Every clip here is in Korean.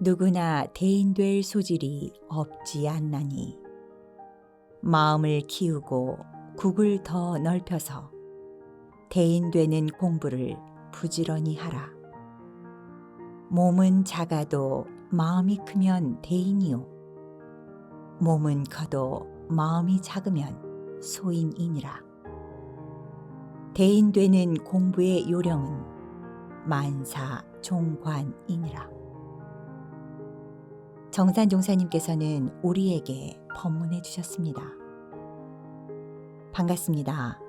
누구나 대인될 소질이 없지 않나니 마음을 키우고 국을 더 넓혀서 대인되는 공부를 부지런히 하라. 몸은 작아도 마음이 크면 대인이요 몸은 커도 마음이 작으면 소인이니라. 대인되는 공부의 요령은 만사 종관이니라. 정산 종사님께서는 우리에게 법문해 주셨습니다. 반갑습니다.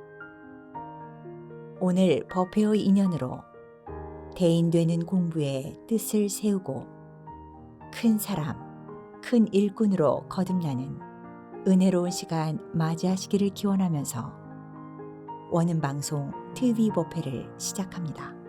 오늘 법회의 인연으로 대인되는 공부의 뜻을 세우고 큰 사람, 큰 일꾼으로 거듭나는 은혜로운 시간 맞이하시기를 기원하면서 원음방송 TV 법회를 시작합니다.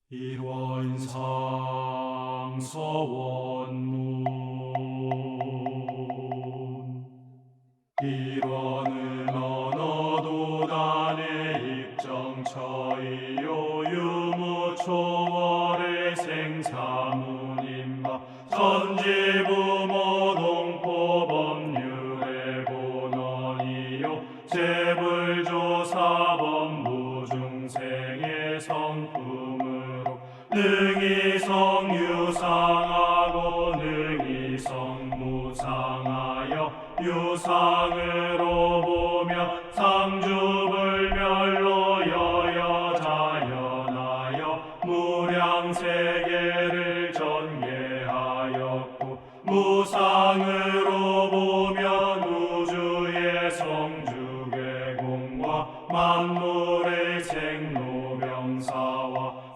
일원상 서원문 일원은 언어도 단의 입정처이요 유무초월의 생사문임바 전지부모 동포법률의 본원이요 재불조사법무 중생의 성품으로 능히 성유상하고 능히 성무상하여 유상으로 보며 상주불멸로 여여자연하여 무량세계를 전개하였고 무상으로 보면 우주의 성주계공과 만물의 생로병사와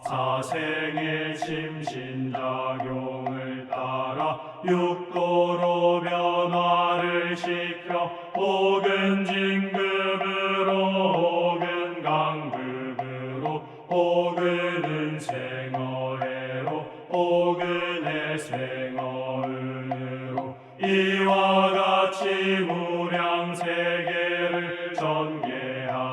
사생의 심신작용을 따라 육도로 변화를 시켜 혹은 진급으로 혹은 강급으로 혹은 은생어해로 혹은 해생어은으로 이와 같이 무량세계를 전개하였나니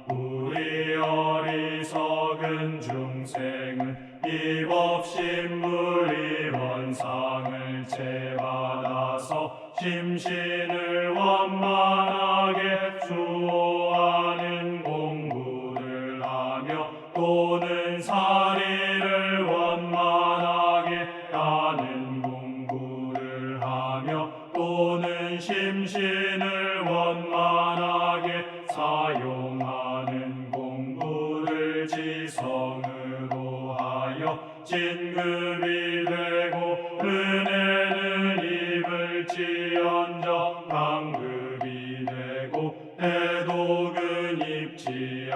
우리 어리석은 중생은 이법신물이 원상을 채받아서 심신을 원만하게 수호하는 공부를 하며 또는 사리를 원만하게 하는 공부를 하며 또는 심신을 원만하게 사용하는 공부를 지성으로 하여 진급이 되고 은혜는 입을지언정 강급이 되고 대독은 입지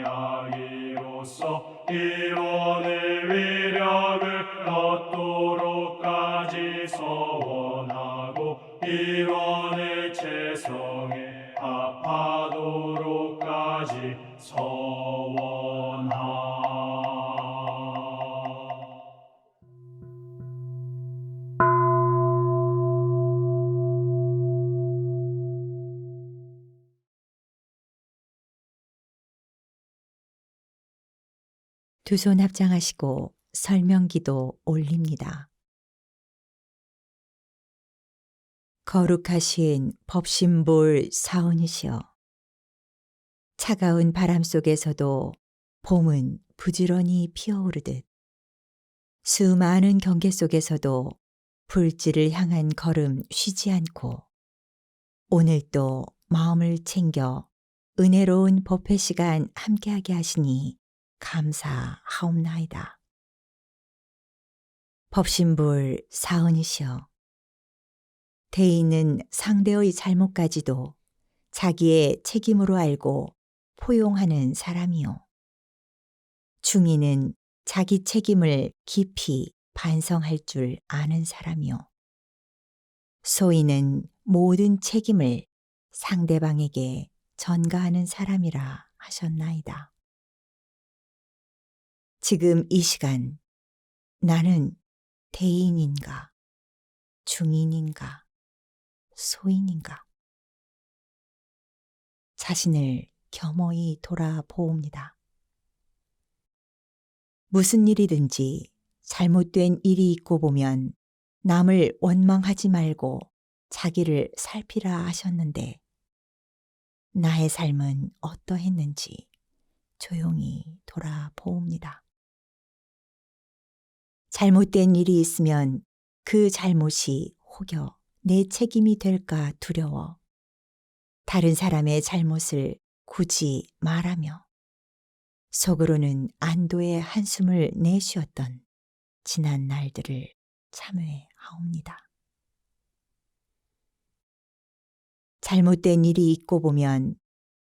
아니하기로써 일원의 위력을 얻도록까지 서원하고 일원의 체성에 합하도록까지 서원하. 두 손 합장하시고 설명기도 올립니다. 거룩하신 법신볼 사원이시여, 차가운 바람 속에서도 봄은 부지런히 피어오르듯 수많은 경계 속에서도 불길을 향한 걸음 쉬지 않고 오늘도 마음을 챙겨 은혜로운 법회 시간 함께하게 하시니 감사하옵나이다. 법신불 사언이시여, 대인은 상대의 잘못까지도 자기의 책임으로 알고 포용하는 사람이요, 중인은 자기 책임을 깊이 반성할 줄 아는 사람이요, 소인은 모든 책임을 상대방에게 전가하는 사람이라 하셨나이다. 지금 이 시간 나는 대인인가, 중인인가, 소인인가? 자신을 겸허히 돌아보옵니다. 무슨 일이든지 잘못된 일이 있고 보면 남을 원망하지 말고 자기를 살피라 하셨는데 나의 삶은 어떠했는지 조용히 돌아보옵니다. 잘못된 일이 있으면 그 잘못이 혹여 내 책임이 될까 두려워 다른 사람의 잘못을 굳이 말하며 속으로는 안도의 한숨을 내쉬었던 지난 날들을 참회하옵니다. 잘못된 일이 있고 보면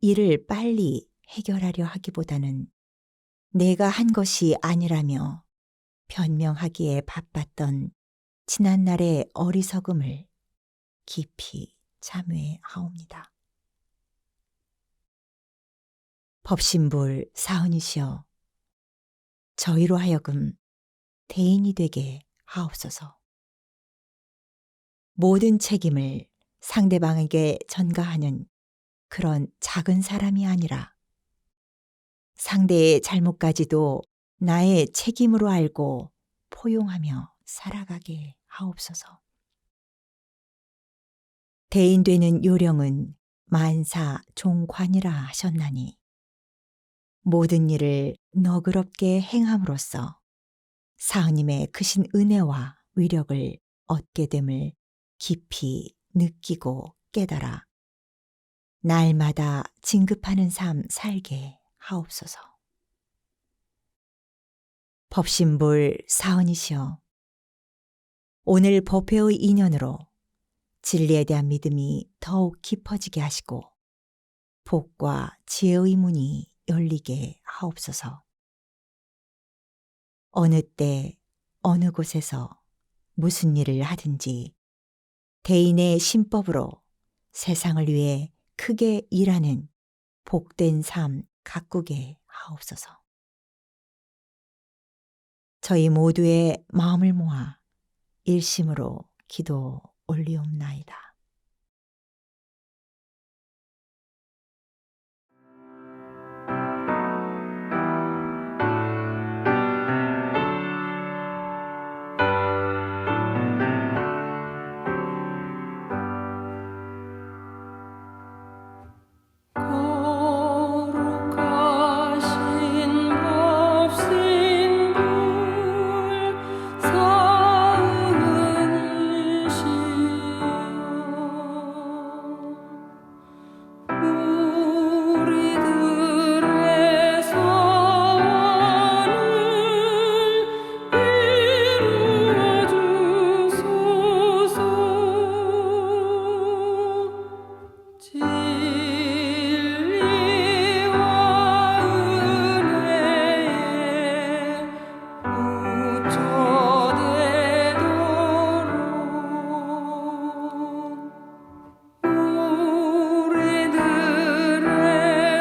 이를 빨리 해결하려 하기보다는 내가 한 것이 아니라며 변명하기에 바빴던 지난날의 어리석음을 깊이 참회하옵니다. 법신불 사언이시여, 저희로 하여금 대인이 되게 하옵소서. 모든 책임을 상대방에게 전가하는 그런 작은 사람이 아니라 상대의 잘못까지도 나의 책임으로 알고 포용하며 살아가게 하옵소서. 대인되는 요령은 만사 종관이라 하셨나니 모든 일을 너그럽게 행함으로써 사하님의 크신 은혜와 위력을 얻게 됨을 깊이 느끼고 깨달아 날마다 진급하는 삶 살게 하옵소서. 법신불 사언이시여, 오늘 법회의 인연으로 진리에 대한 믿음이 더욱 깊어지게 하시고 복과 지혜의 문이 열리게 하옵소서. 어느 때 어느 곳에서 무슨 일을 하든지 대인의 신법으로 세상을 위해 크게 일하는 복된 삶 가꾸게 하옵소서. 저희 모두의 마음을 모아 일심으로 기도 올리옵나이다. 거룩하신 법신불 사은이시여, 우리들의 소원을 이루어 주소서. 진리와 은혜에 무초되도록 우리들의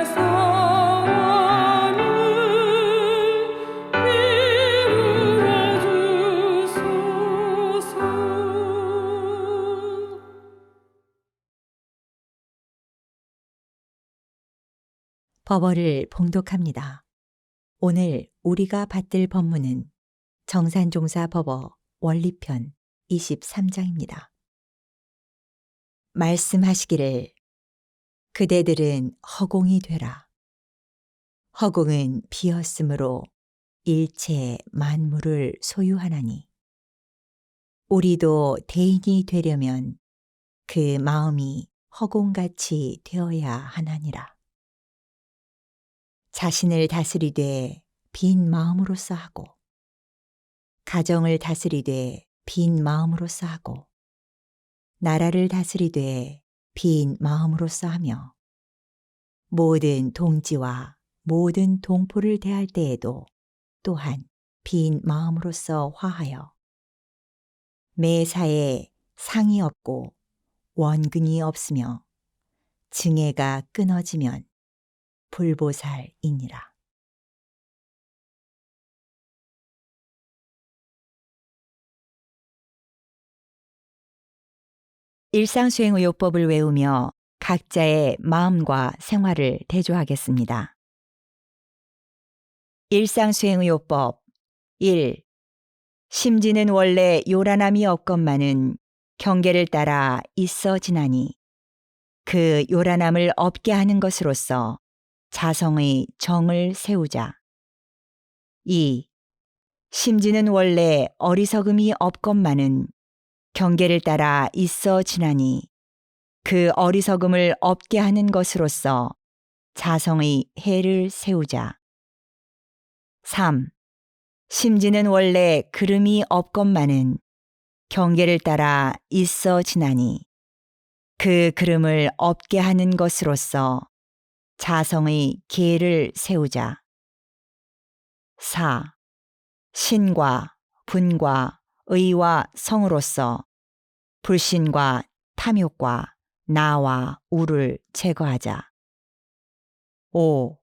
소원을 이루어 주소서. 법어를 봉독합니다. 오늘 우리가 받들 법문은 정산종사 법어 원리편 23장입니다. 말씀하시기를 그대들은 허공이 되라. 허공은 비었으므로 일체 만물을 소유하나니 우리도 대인이 되려면 그 마음이 허공같이 되어야 하나니라. 자신을 다스리되 빈 마음으로써 하고 가정을 다스리되 빈 마음으로써 하고 나라를 다스리되 빈 마음으로써 하며 모든 동지와 모든 동포를 대할 때에도 또한 빈 마음으로써 화하여 매사에 상이 없고 원근이 없으며 증애가 끊어지면 불보살이니라. 일상수행의요법을 외우며 각자의 마음과 생활을 대조하겠습니다. 일상수행의요법 1. 심지는 원래 요란함이 없건만은 경계를 따라 있어 지나니 그 요란함을 없게 하는 것으로서 자성의 정을 세우자. 2. 심지는 원래 어리석음이 없건만은 경계를 따라 있어 지나니 그 어리석음을 없게 하는 것으로서 자성의 해를 세우자. 3. 심지는 원래 그름이 없건만은 경계를 따라 있어 지나니 그 그름을 없게 하는 것으로서 자성의 계를 세우자. 4. 신과 분과 의와 성으로서 불신과 탐욕과 나와 우를 제거하자. 5.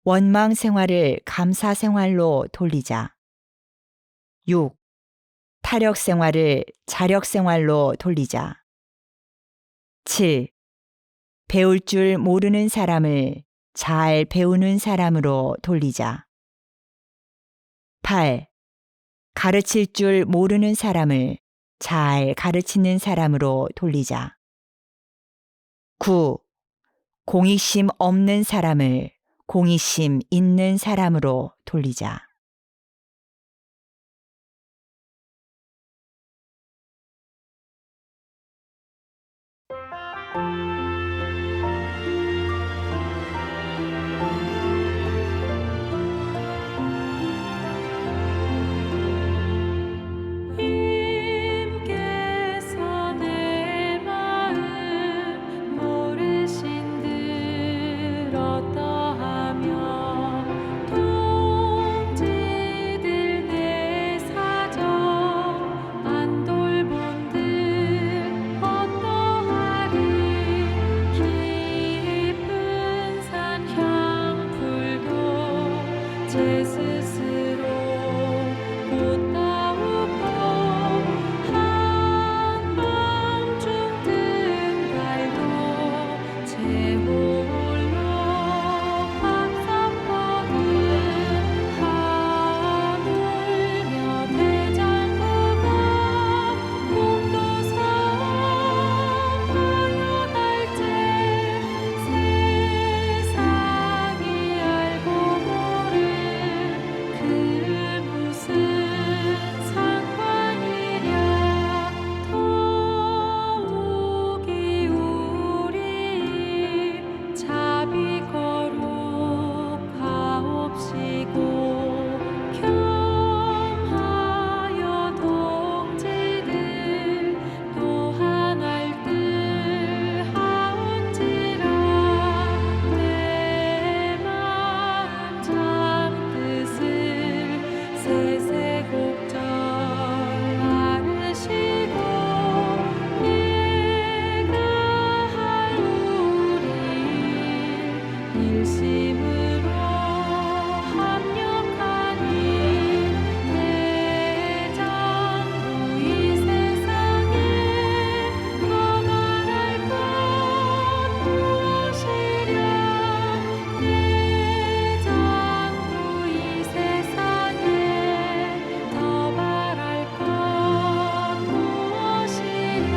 원망 생활을 감사 생활로 돌리자. 6. 타력 생활을 자력 생활로 돌리자. 7. 배울 줄 모르는 사람을 잘 배우는 사람으로 돌리자. 8. 가르칠 줄 모르는 사람을 잘 가르치는 사람으로 돌리자. 9. 공익심 없는 사람을 공익심 있는 사람으로 돌리자. 임께서 내 마음 모르신들 어떠하며 동지들 내 사정 안 돌본들 어떠하리 깊은 산 향불도 제 스스로 꽃다우고 한밤중 뜬 달도 제 홀로 밤섬거든 하늘며 대장부가 공도섬 하여갈제 세상이 알고 모를 그 무슨 상관이랴 더욱이 우리 자비 거룩하옵시고 겸하여 동지들 또한 알뜰 하온지라 내 마음 참뜻을 세세곡절 아르시고 내가 할 우리 일심으로 합력하니 대장부 이 세상에 더 말할 것 무엇이랴 대장부 이 세상에 더 말할 것 무엇이랴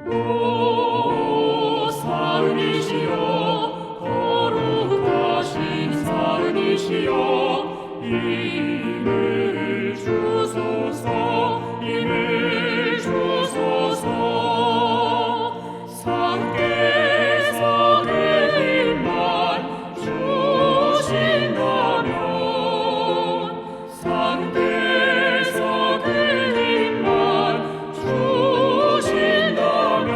오 사은이시여 거룩하신 사은이시여 힘을 주소서 힘을 주소서 상께서 그 힘만 주신다면 상께서 그 힘만 주신다면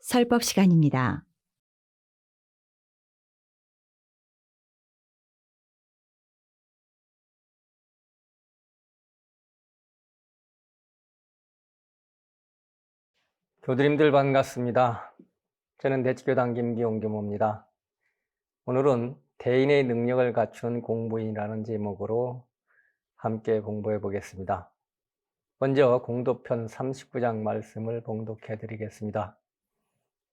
설법 시간입니다. 교주님들 반갑습니다. 저는 대치교당 김기용 교모입니다. 오늘은 대인의 능력을 갖추는 공부인이라는 제목으로 함께 공부해 보겠습니다. 먼저 공도편 39장 말씀을 봉독해 드리겠습니다.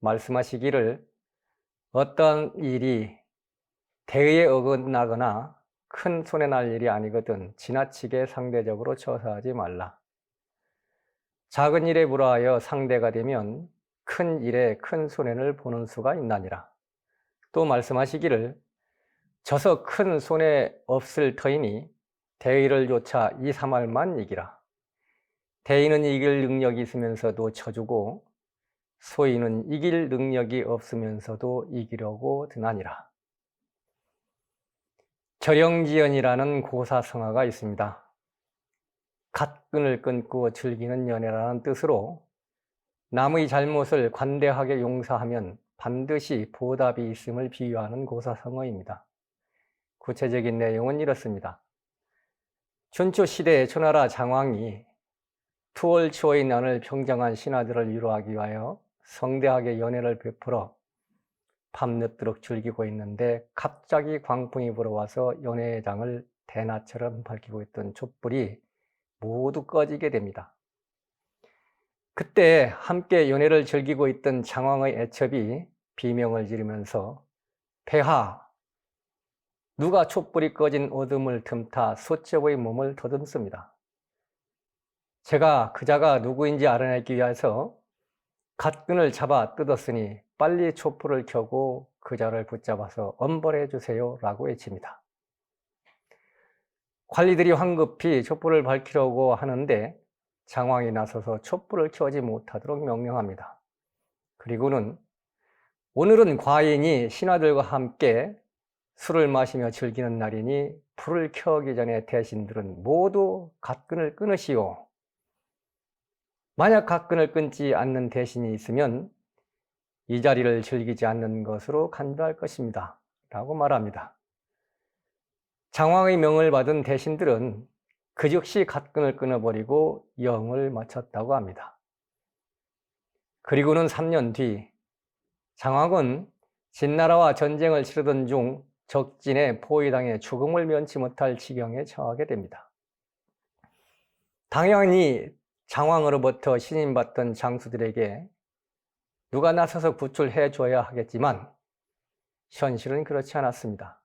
말씀하시기를 어떤 일이 대의에 어긋나거나 큰 손해날 일이 아니거든 지나치게 상대적으로 처사하지 말라. 작은 일에 불화하여 상대가 되면 큰 일에 큰 손해를 보는 수가 있나니라. 또 말씀하시기를 져서 큰 손해 없을 터이니 대의를 조차 2, 3할만 이기라. 대의는 이길 능력이 있으면서도 쳐주고 소인은 이길 능력이 없으면서도 이기려고 드나니라. 절영지연이라는 고사성어가 있습니다. 갓끈을 끊고 즐기는 연애라는 뜻으로 남의 잘못을 관대하게 용서하면 반드시 보답이 있음을 비유하는 고사성어입니다. 구체적인 내용은 이렇습니다. 춘추 시대의 초나라 장왕이 투월초의 난을 평정한 신하들을 위로하기 위하여 성대하게 연회를 베풀어 밤늦도록 즐기고 있는데 갑자기 광풍이 불어와서 연회장을 대낮처럼 밝히고 있던 촛불이 모두 꺼지게 됩니다. 그때 함께 연회를 즐기고 있던 장왕의 애첩이 비명을 지르면서 폐하, 누가 촛불이 꺼진 어둠을 틈타 소첩의 몸을 더듬습니다. 제가 그자가 누구인지 알아내기 위해서 갓끈을 잡아 뜯었으니 빨리 촛불을 켜고 그자를 붙잡아서 엄벌해 주세요 라고 외칩니다. 관리들이 황급히 촛불을 밝히려고 하는데 장왕이 나서서 촛불을 켜지 못하도록 명령합니다. 그리고는 오늘은 과인이 신하들과 함께 술을 마시며 즐기는 날이니 불을 켜기 전에 대신들은 모두 갓끈을 끊으시오. 만약 갓끈을 끊지 않는 대신이 있으면 이 자리를 즐기지 않는 것으로 간주할 것입니다. 라고 말합니다. 장왕의 명을 받은 대신들은 그 즉시 갓끈을 끊어버리고 영을 마쳤다고 합니다. 그리고는 3년 뒤 장왕은 진나라와 전쟁을 치르던 중 적진에 포위당해 죽음을 면치 못할 지경에 처하게 됩니다. 당연히 장왕으로부터 신임받던 장수들에게 누가 나서서 구출해 줘야 하겠지만 현실은 그렇지 않았습니다.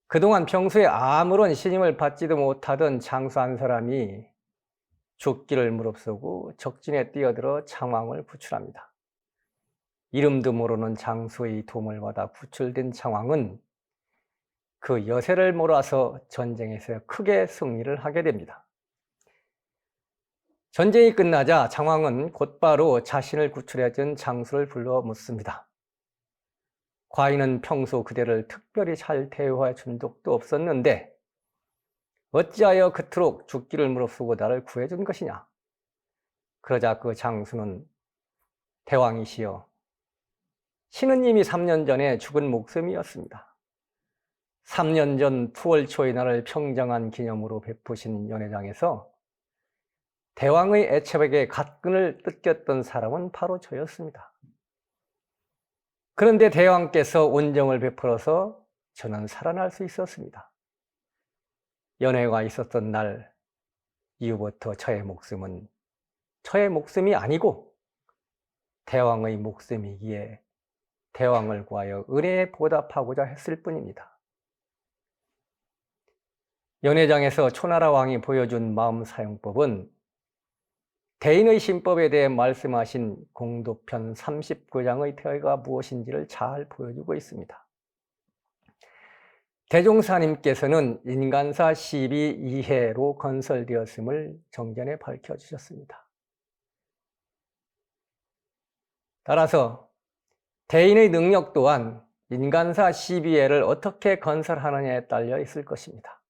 그동안 평소에 아무런 신임을 받지도 못하던 장수 한 사람이 죽기를 무릅쓰고 적진에 뛰어들어 장왕을 구출합니다. 이름도 모르는 장수의 도움을 받아 구출된 장왕은 그 여세를 몰아서 전쟁에서 크게 승리를 하게 됩니다. 전쟁이 끝나자 장왕은 곧바로 자신을 구출해준 장수를 불러 묻습니다. 과인은 평소 그대를 특별히 잘 대우해 준 적도 없었는데 어찌하여 그토록 죽기를 무릅쓰고 나를 구해준 것이냐? 그러자 그 장수는 대왕이시여, 신우님이 3년 전에 죽은 목숨이었습니다. 3년 전 투월초의 날을 평정한 기념으로 베푸신 연회장에서 대왕의 애첩에게 갓끈을 뜯겼던 사람은 바로 저였습니다. 그런데 대왕께서 온정을 베풀어서 저는 살아날 수 있었습니다. 연회가 있었던 날 이후부터 저의 목숨은 저의 목숨이 아니고 대왕의 목숨이기에 대왕을 구하여 은혜에 보답하고자 했을 뿐입니다. 연회장에서 초나라 왕이 보여준 마음사용법은 대인의 신법에 대해 말씀하신 공도편 39장의 태가 무엇인지를 잘 보여주고 있습니다. 대종사님께서는 인간사 12이해로 건설되었음을 정전에 밝혀주셨습니다. 따라서 대인의 능력 또한 인간사 12해를 어떻게 건설하느냐에 딸려 있을 것입니다.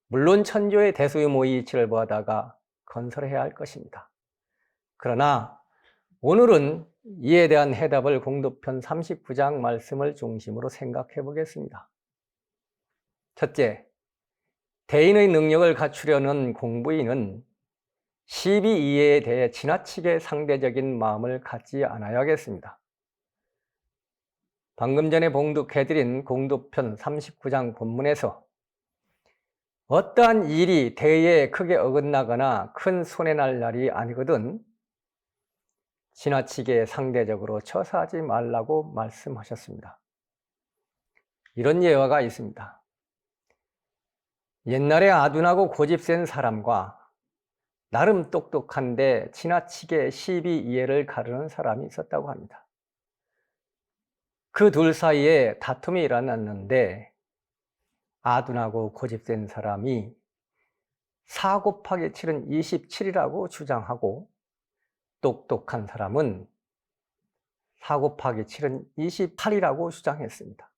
물론 천조의 대소유모의 이치를 보다가 건설해야 할 것입니다. 그러나 오늘은 이에 대한 해답을 공도편 39장 말씀을 중심으로 생각해 보겠습니다. 첫째, 대인의 능력을 갖추려는 공부인은 시비 이해에 대해 지나치게 상대적인 마음을 갖지 않아야겠습니다. 방금 전에 봉독해드린 공도편 39장 본문에서 어떠한 일이 대의에 크게 어긋나거나 큰 손해날 날이 아니거든 지나치게 상대적으로 처사하지 말라고 말씀하셨습니다. 이런 예화가 있습니다. 옛날에 아둔하고 고집센 사람과 나름 똑똑한데 지나치게 시비 이해를 가르는 사람이 있었다고 합니다. 그 둘 사이에 다툼이 일어났는데 아둔하고 고집센 사람이 4 곱하기 7은 27이라고 주장하고 똑똑한 사람은 4 곱하기 7은 28이라고 주장했습니다.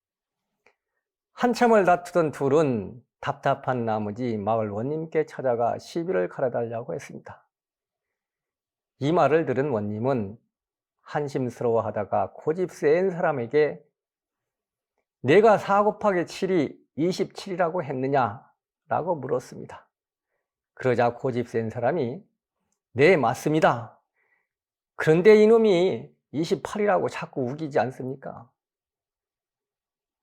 한참을 다투던 둘은 답답한 나머지 마을 원님께 찾아가 시비를 갈아달라고 했습니다. 이 말을 들은 원님은 한심스러워하다가 고집 센 사람에게 내가 4 곱하기 7이 27이라고 했느냐라고 물었습니다. 그러자 고집 센 사람이 네, 맞습니다. 그런데 이놈이 28이라고 자꾸 우기지 않습니까?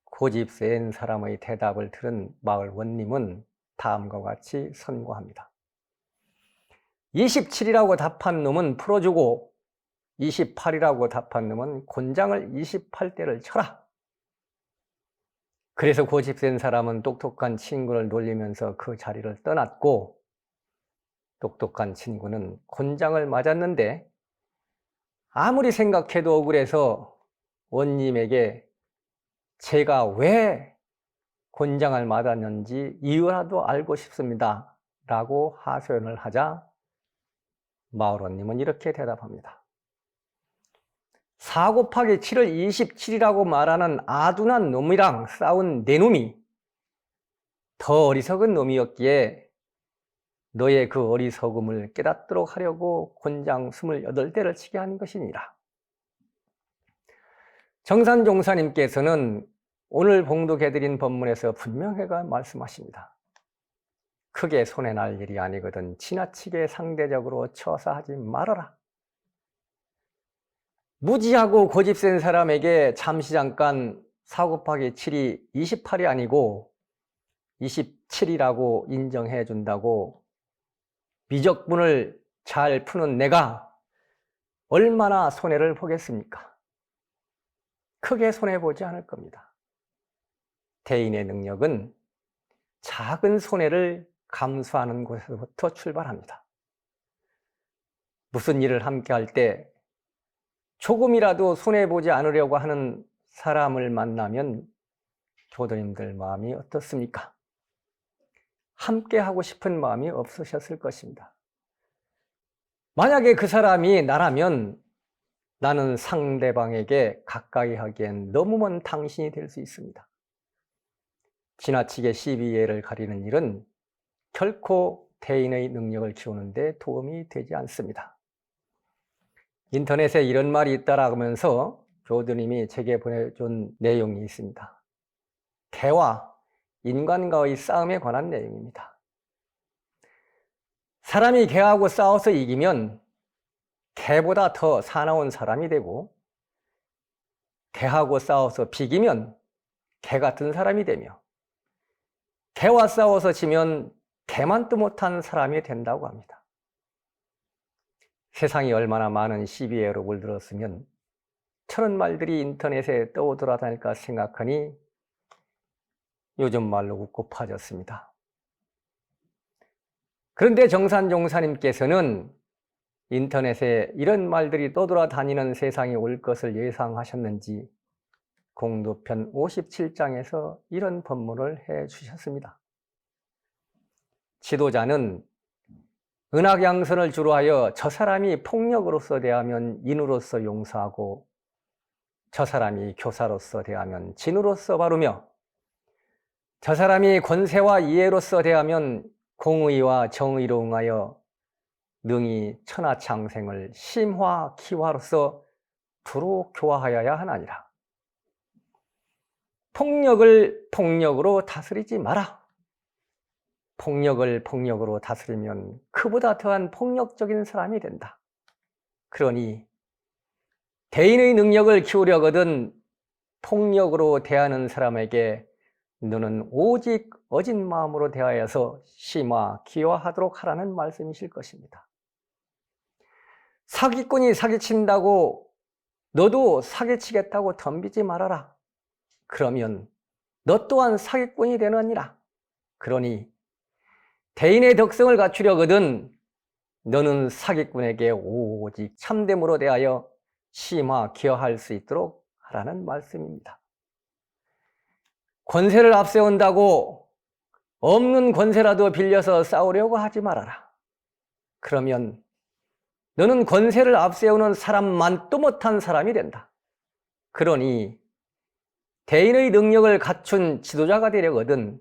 고집 센 사람의 대답을 들은 마을 원님은 다음과 같이 선고합니다. 27이라고 답한 놈은 풀어주고 28이라고 답한 놈은 곤장을 28대를 쳐라. 그래서 고집 센 사람은 똑똑한 친구를 놀리면서 그 자리를 떠났고 똑똑한 친구는 곤장을 맞았는데 아무리 생각해도 억울해서 원님에게 제가 왜 곤장을 맞았는지 이유라도 알고 싶습니다 라고 하소연을 하자 마을원님은 이렇게 대답합니다. 4 곱하기 7을 27이라고 말하는 아둔한 놈이랑 싸운 내 놈이 더 어리석은 놈이었기에 너의 그 어리석음을 깨닫도록 하려고 곤장 28대를 치게 한 것이니라. 정산종사님께서는 오늘 봉독해드린 본문에서 분명하게 말씀하십니다. 크게 손해날 일이 아니거든 지나치게 상대적으로 처사하지 말아라. 무지하고 고집센 사람에게 잠시 잠깐 4 곱하기 7이 28이 아니고 27이라고 인정해 준다고 미적분을 잘 푸는 내가 얼마나 손해를 보겠습니까? 크게 손해보지 않을 겁니다. 대인의 능력은 작은 손해를 감수하는 곳에서부터 출발합니다. 무슨 일을 함께 할 때 조금이라도 손해보지 않으려고 하는 사람을 만나면 교도님들 마음이 어떻습니까? 함께 하고 싶은 마음이 없으셨을 것입니다. 만약에 그 사람이 나라면 나는 상대방에게 가까이 하기엔 너무 먼 당신이 될 수 있습니다. 지나치게 시비예를 가리는 일은 결코 대인의 능력을 키우는 데 도움이 되지 않습니다. 인터넷에 이런 말이 있다라고 하면서 교주님이 제게 보내준 내용이 있습니다. 개와 인간과의 싸움에 관한 내용입니다. 사람이 개하고 싸워서 이기면 개보다 더 사나운 사람이 되고 개하고 싸워서 비기면 개 같은 사람이 되며 개와 싸워서 지면 개만도 못한 사람이 된다고 합니다. 세상이 얼마나 많은 시비예로 물들었으면 저런 말들이 인터넷에 떠돌아다닐까 생각하니 요즘 말로 웃고 파졌습니다. 그런데 정산종사님께서는 인터넷에 이런 말들이 떠돌아다니는 세상이 올 것을 예상하셨는지 공도편 57장에서 이런 법문을 해 주셨습니다. 지도자는 은학양선을 주로 하여 저 사람이 폭력으로서 대하면 인으로서 용서하고 저 사람이 교사로서 대하면 진으로서 바르며 저 사람이 권세와 이해로서 대하면 공의와 정의로 응하여 능히 천하창생을 심화 기화로서 두루 교화하여야 하나니라. 폭력을 폭력으로 다스리지 마라. 폭력을 폭력으로 다스리면 그보다 더한 폭력적인 사람이 된다. 그러니 대인의 능력을 키우려거든 폭력으로 대하는 사람에게 너는 오직 어진 마음으로 대하여서 심화, 기화하도록 하라는 말씀이실 것입니다. 사기꾼이 사기친다고 너도 사기치겠다고 덤비지 말아라. 그러면 너 또한 사기꾼이 되느니라. 그러니 대인의 덕성을 갖추려거든 너는 사기꾼에게 오직 참됨으로 대하여 심화, 기화할 수 있도록 하라는 말씀입니다. 권세를 앞세운다고 없는 권세라도 빌려서 싸우려고 하지 말아라. 그러면 너는 권세를 앞세우는 사람만도 못한 사람이 된다. 그러니 대인의 능력을 갖춘 지도자가 되려거든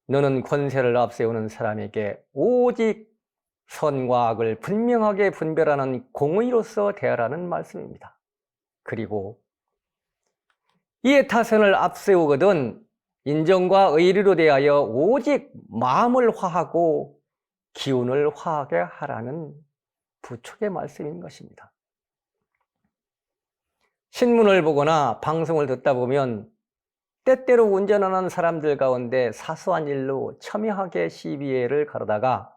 너는 권세를 앞세우는 사람에게 오직 선과 악을 분명하게 분별하는 공의로서 대하라는 말씀입니다. 그리고 이에 타선을 앞세우거든 인정과 의리로 대하여 오직 마음을 화하고 기운을 화하게 하라는 부축의 말씀인 것입니다. 신문을 보거나 방송을 듣다 보면 때때로 운전하는 사람들 가운데 사소한 일로 첨예하게 시비를 가르다가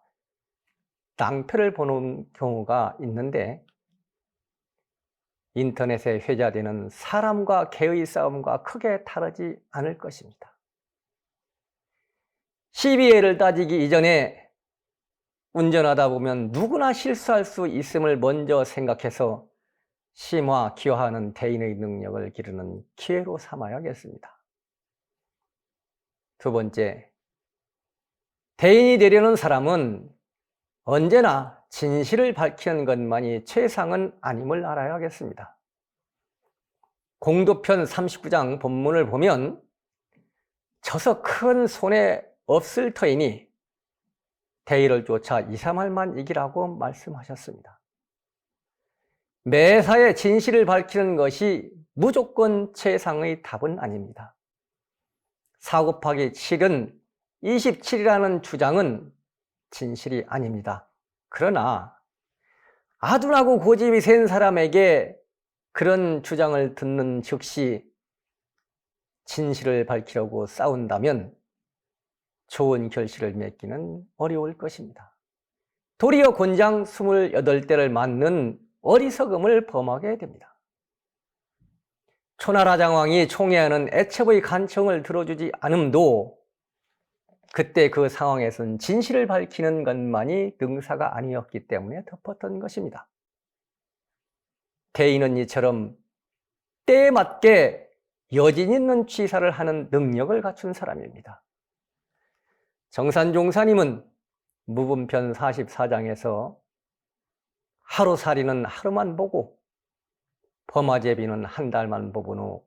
낭패를 보는 경우가 있는데 인터넷에 회자되는 사람과 개의 싸움과 크게 다르지 않을 것입니다. 시비를 따지기 이전에 운전하다 보면 누구나 실수할 수 있음을 먼저 생각해서 심화, 기화하는 대인의 능력을 기르는 기회로 삼아야겠습니다. 두 번째, 대인이 되려는 사람은 언제나 진실을 밝히는 것만이 최상은 아님을 알아야겠습니다. 공도편 39장 본문을 보면 져서 큰 손해 없을 터이니 대의를 쫓아 2, 3할만 이기라고 말씀하셨습니다. 매사에 진실을 밝히는 것이 무조건 최상의 답은 아닙니다. 4 곱하기 7은 27이라는 주장은 진실이 아닙니다. 그러나 아둔하고 고집이 센 사람에게 그런 주장을 듣는 즉시 진실을 밝히려고 싸운다면 좋은 결실을 맺기는 어려울 것입니다. 도리어 곤장 28대를 맞는 어리석음을 범하게 됩니다. 초나라 장왕이 총애하는 애첩의 간청을 들어주지 않음도 그때 그 상황에서는 진실을 밝히는 것만이 능사가 아니었기 때문에 덮었던 것입니다. 대인은 이처럼 때에 맞게 여진 있는 취사를 하는 능력을 갖춘 사람입니다. 정산종사님은 무분편 44장에서 하루살이는 하루만 보고 범아제비는 한 달만 보은 후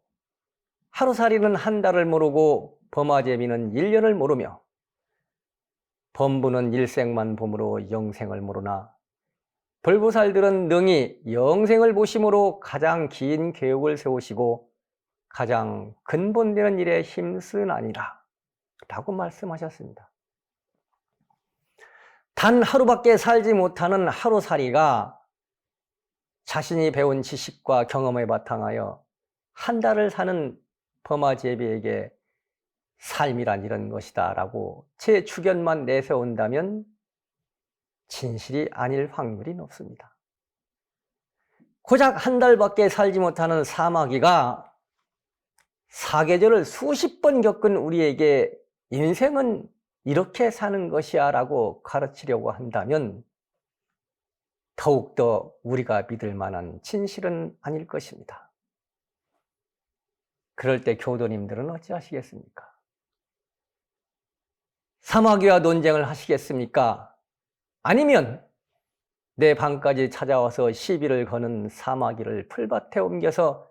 하루살이는 한 달을 모르고 범아제비는 1년을 모르며 범부는 일생만 봄으로 영생을 모르나 불보살들은 능히 영생을 보심으로 가장 긴 계획을 세우시고 가장 근본되는 일에 힘쓰나니라 라고 말씀하셨습니다. 단 하루밖에 살지 못하는 하루살이가 자신이 배운 지식과 경험에 바탕하여 한 달을 사는 범아제비에게 삶이란 이런 것이다 라고 제 주견만 내세운다면 진실이 아닐 확률이 높습니다. 고작 한 달밖에 살지 못하는 사마귀가 사계절을 수십 번 겪은 우리에게 인생은 이렇게 사는 것이야 라고 가르치려고 한다면 더욱더 우리가 믿을 만한 진실은 아닐 것입니다. 그럴 때 교도님들은 어찌하시겠습니까? 사마귀와 논쟁을 하시겠습니까? 아니면 내 방까지 찾아와서 시비를 거는 사마귀를 풀밭에 옮겨서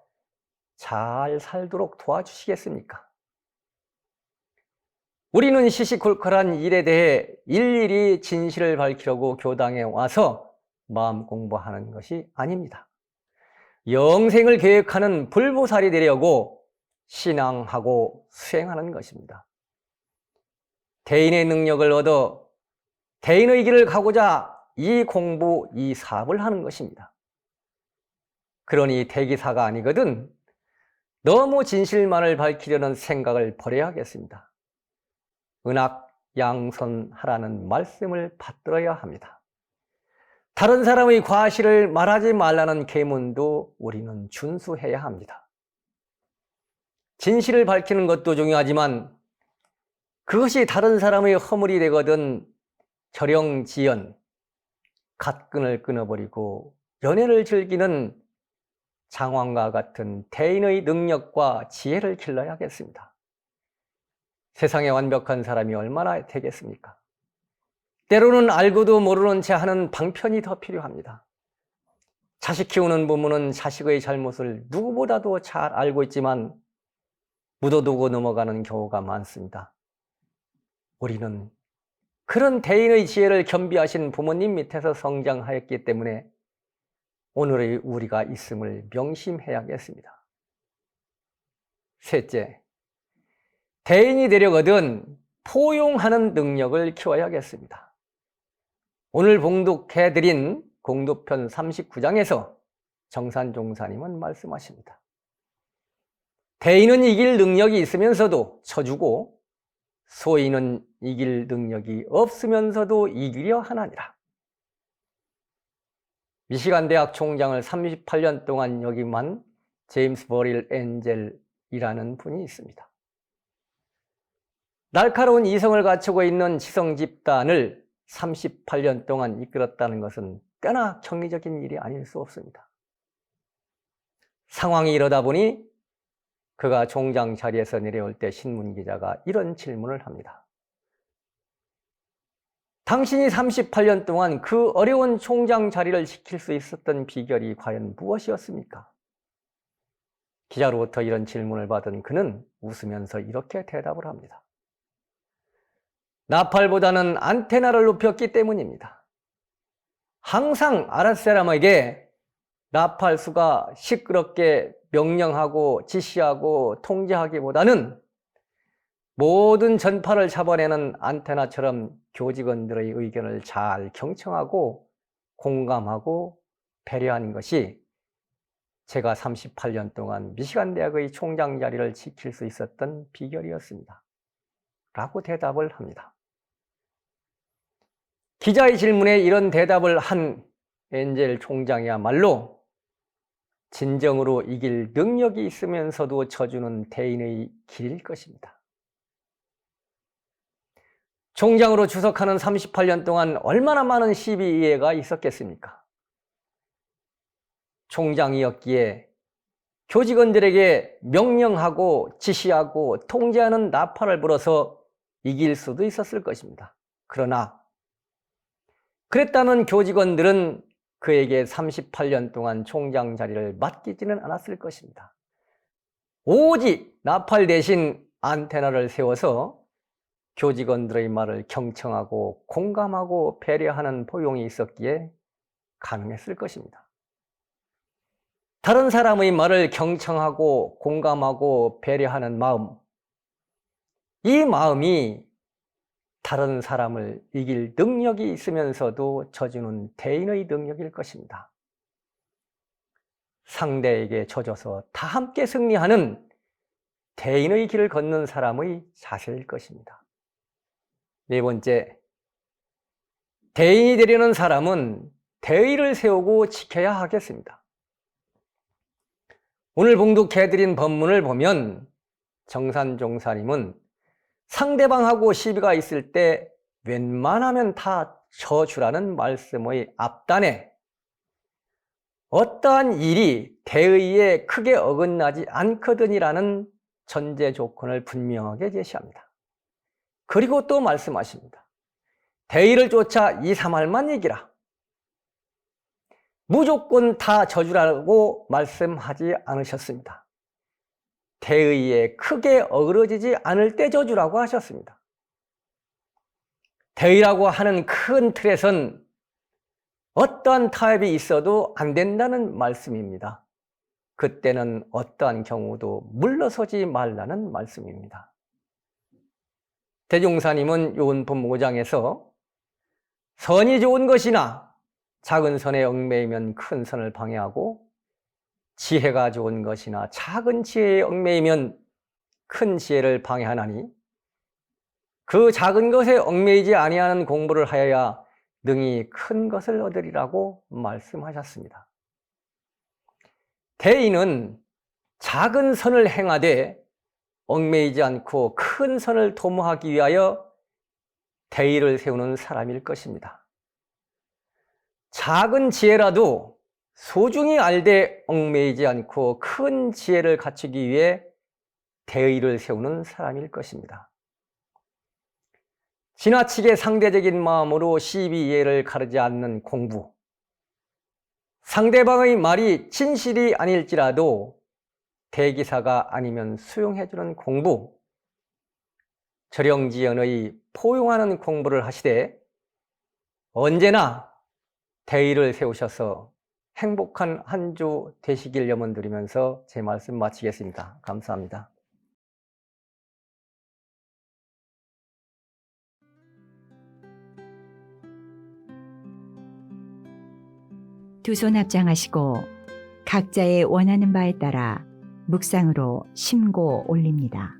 잘 살도록 도와주시겠습니까? 우리는 시시콜콜한 일에 대해 일일이 진실을 밝히려고 교당에 와서 마음 공부하는 것이 아닙니다. 영생을 계획하는 불보살이 되려고 신앙하고 수행하는 것입니다. 대인의 능력을 얻어 대인의 길을 가고자 이 공부, 이 사업을 하는 것입니다. 그러니 대기사가 아니거든 너무 진실만을 밝히려는 생각을 버려야겠습니다. 은학양선하라는 말씀을 받들어야 합니다. 다른 사람의 과실을 말하지 말라는 계문도 우리는 준수해야 합니다. 진실을 밝히는 것도 중요하지만 그것이 다른 사람의 허물이 되거든 결영지연, 갓끈을 끊어버리고 연애를 즐기는 장황과 같은 대인의 능력과 지혜를 길러야겠습니다. 세상에 완벽한 사람이 얼마나 되겠습니까? 때로는 알고도 모르는 채 하는 방편이 더 필요합니다. 자식 키우는 부모는 자식의 잘못을 누구보다도 잘 알고 있지만 묻어두고 넘어가는 경우가 많습니다. 우리는 그런 대인의 지혜를 겸비하신 부모님 밑에서 성장하였기 때문에 오늘의 우리가 있음을 명심해야겠습니다. 셋째, 대인이 되려거든 포용하는 능력을 키워야겠습니다. 오늘 봉독해드린 공도편 39장에서 정산종사님은 말씀하십니다. 대인은 이길 능력이 있으면서도 쳐주고 소인은 이길 능력이 없으면서도 이기려 하나니라. 미시간 대학 총장을 38년 동안 역임한 제임스 버릴 엔젤이라는 분이 있습니다. 날카로운 이성을 갖추고 있는 지성 집단을 38년 동안 이끌었다는 것은 꽤나 경이적인 일이 아닐 수 없습니다. 상황이 이러다 보니 그가 총장 자리에서 내려올 때 신문기자가 이런 질문을 합니다. 당신이 38년 동안 그 어려운 총장 자리를 지킬 수 있었던 비결이 과연 무엇이었습니까? 기자로부터 이런 질문을 받은 그는 웃으면서 이렇게 대답을 합니다. 나팔보다는 안테나를 높였기 때문입니다. 항상 아랫사람에게 나팔수가 시끄럽게 명령하고 지시하고 통제하기보다는 모든 전파를 잡아내는 안테나처럼 교직원들의 의견을 잘 경청하고 공감하고 배려하는 것이 제가 38년 동안 미시간 대학의 총장 자리를 지킬 수 있었던 비결이었습니다. 라고 대답을 합니다. 기자의 질문에 이런 대답을 한 엔젤 총장이야말로 진정으로 이길 능력이 있으면서도 져주는 대인의 길일 것입니다. 총장으로 주석하는 38년 동안 얼마나 많은 시비이해가 있었겠습니까? 총장이었기에 교직원들에게 명령하고 지시하고 통제하는 나팔을 불어서 이길 수도 있었을 것입니다. 그러나 그랬다면 교직원들은 그에게 38년 동안 총장 자리를 맡기지는 않았을 것입니다. 오직 나팔 대신 안테나를 세워서 교직원들의 말을 경청하고 공감하고 배려하는 포용이 있었기에 가능했을 것입니다. 다른 사람의 말을 경청하고 공감하고 배려하는 마음, 이 마음이 다른 사람을 이길 능력이 있으면서도 져주는 대인의 능력일 것입니다. 상대에게 져줘서 다 함께 승리하는 대인의 길을 걷는 사람의 자세일 것입니다. 네 번째, 대인이 되려는 사람은 대의를 세우고 지켜야 하겠습니다. 오늘 봉독해드린 본문을 보면 정산종사님은 상대방하고 시비가 있을 때 웬만하면 다 져주라는 말씀의 앞단에 어떠한 일이 대의에 크게 어긋나지 않거든이라는 전제 조건을 분명하게 제시합니다. 그리고 또 말씀하십니다. 대의를 쫓아 2, 3할만 이기라. 무조건 다 져주라고 말씀하지 않으셨습니다. 대의에 크게 어그러지지 않을 때 져주라고 하셨습니다. 대의라고 하는 큰 틀에선 어떠한 타협이 있어도 안 된다는 말씀입니다. 그때는 어떠한 경우도 물러서지 말라는 말씀입니다. 대종사님은 요한복음 5장에서 선이 좋은 것이나 작은 선에 얽매이면 큰 선을 방해하고 지혜가 좋은 것이나 작은 지혜에 얽매이면 큰 지혜를 방해하나니 그 작은 것에 얽매이지 아니하는 공부를 하여야 능히 큰 것을 얻으리라고 말씀하셨습니다. 대인은 작은 선을 행하되 얽매이지 않고 큰 선을 도모하기 위하여 대의를 세우는 사람일 것입니다. 작은 지혜라도 소중히 알되 얽매이지 않고 큰 지혜를 갖추기 위해 대의를 세우는 사람일 것입니다. 지나치게 상대적인 마음으로 시비이해를 가르지 않는 공부, 상대방의 말이 진실이 아닐지라도 대기사가 아니면 수용해주는 공부, 절영지연의 포용하는 공부를 하시되 언제나 대의를 세우셔서 행복한 한 주 되시길 염원드리면서 제 말씀 마치겠습니다. 감사합니다. 두 손 합장하시고 각자의 원하는 바에 따라 묵상으로 심고 올립니다.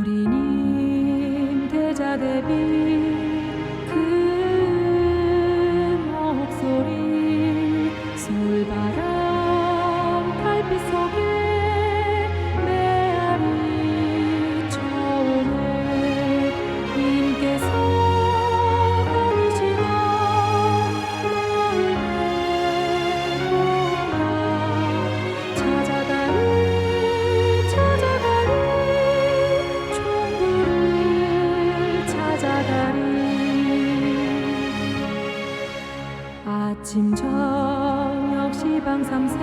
우리님 대자 대비 그 목소리 솔바람 달빛 속에 메아리 쳐오네 인께서 가르시던 마음의 보라 찾아가리 총부를 찾아가리 아침 저녁 시방 삼세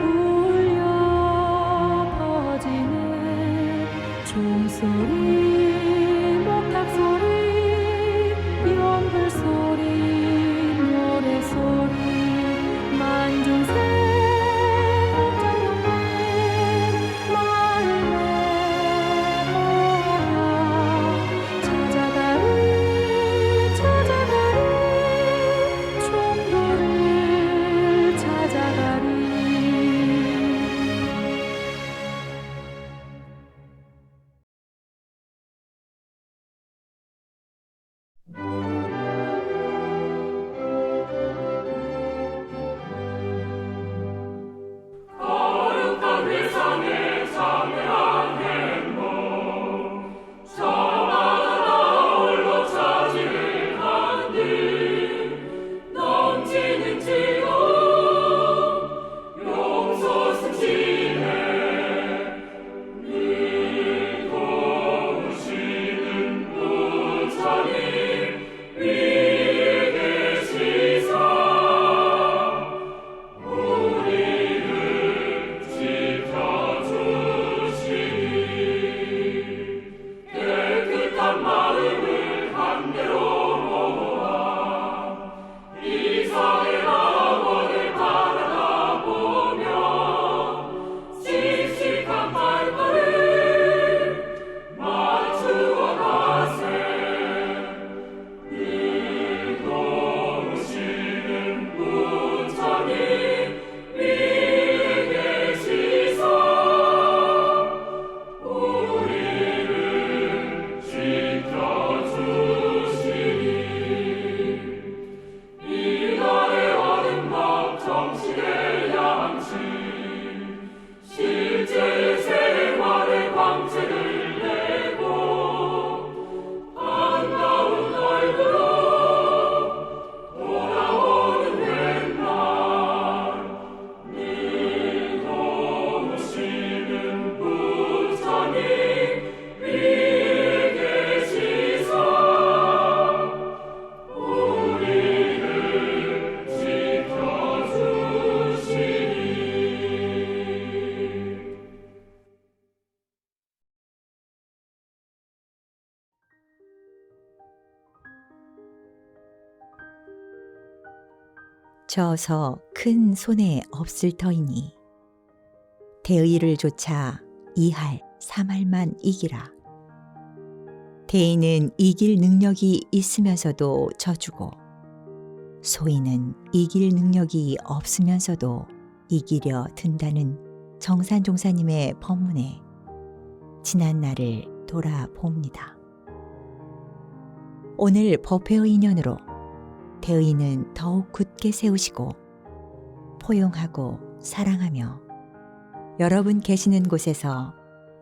울려 퍼지는 종소리 목탁소리 연불소리 노래소리 만중생 옥장동네 마을에 모아 찾아가리 총부를 찾아가리 정치의 양식 실제의 생활의 광채를 내고 반가운 얼굴로 돌아오는 왼날 늘 도우시는 부처님 위에 계시사 우리를 지켜주시니 저서 큰 손에 없을 터이니 대의를 조차 2할 3할만 이기라. 대의는 이길 능력이 있으면서도 져주고 소인은 이길 능력이 없으면서도 이기려 든다는 정산종사님의 법문에 지난 날을 돌아봅니다. 오늘 법회의 인연으로 대의는 더욱 굳게 세우시고 포용하고 사랑하며 여러분 계시는 곳에서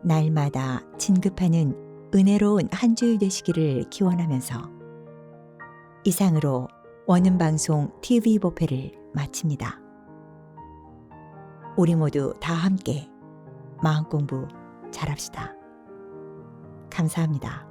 날마다 진급하는 은혜로운 한 주일 되시기를 기원하면서 이상으로 원음방송 TV 법회를 마칩니다. 우리 모두 다 함께 마음공부 잘합시다. 감사합니다.